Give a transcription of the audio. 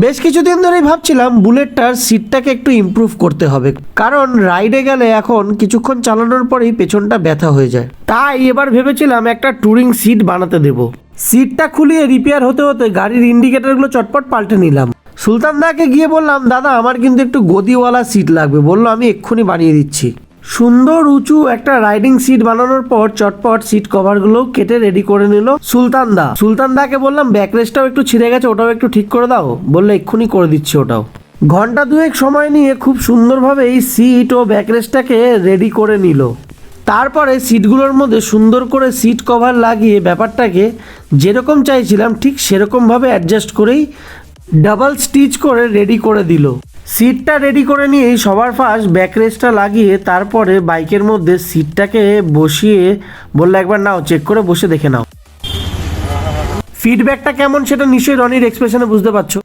বেশ কিছুদিন ধরেই ভাবছিলাম বুলেটটার সিটটাকে একটু ইমপ্রুভ করতে হবে, কারণ রাইডে গেলে এখন কিছুক্ষণ চালানোর পরেই পেছনটা ব্যথা হয়ে যায়। তাই এবার ভেবেছিলাম একটা ট্যুরিং সিট বানাতে দেব। সিটটা খুলিয়ে রিপেয়ার হতে হতে গাড়ির ইন্ডিকেটরগুলো চটপট পাল্টে নিলাম। সুলতান দাকে গিয়ে বললাম, দাদা আমার কিন্তু একটু গদিওয়ালা সিট লাগবে। বললো আমি এক্ষুনি বানিয়ে দিচ্ছি। সুন্দর উঁচু একটা রাইডিং সিট বানানোর পর চটপট সিট কভারগুলো কেটে রেডি করে নিল সুলতান দাকে বললাম ব্যাকরেস্টটাও একটু ছিঁড়ে গেছে, ওটাও একটু ঠিক করে দাও। বললে এক্ষুনি করে দিচ্ছি ওটাও। ঘন্টা দুয়েক সময় নিয়ে খুব সুন্দরভাবে এই সিট ও ব্যাকরেস্টটাকে রেডি করে নিল। তারপরে সিটগুলোর মধ্যে সুন্দর করে সিট কভার লাগিয়ে ব্যাপারটাকে যেরকম চাইছিলাম ঠিক সেরকমভাবে অ্যাডজাস্ট করেই ডাবল স্টিচ করে রেডি করে দিল। সিটটা রেডি করে নিয়েই সবার ফার্স্ট ব্যাকরেস্টটা লাগিয়ে তারপরে বাইকের মধ্যে সিটটাকে বসিয়ে বললো একবার নাও, চেক করে বসে দেখে নাও। ফিডব্যাকটা কেমন সেটা নিশ্চয়ই রনির এক্সপ্রেশনে বুঝতে পারছো।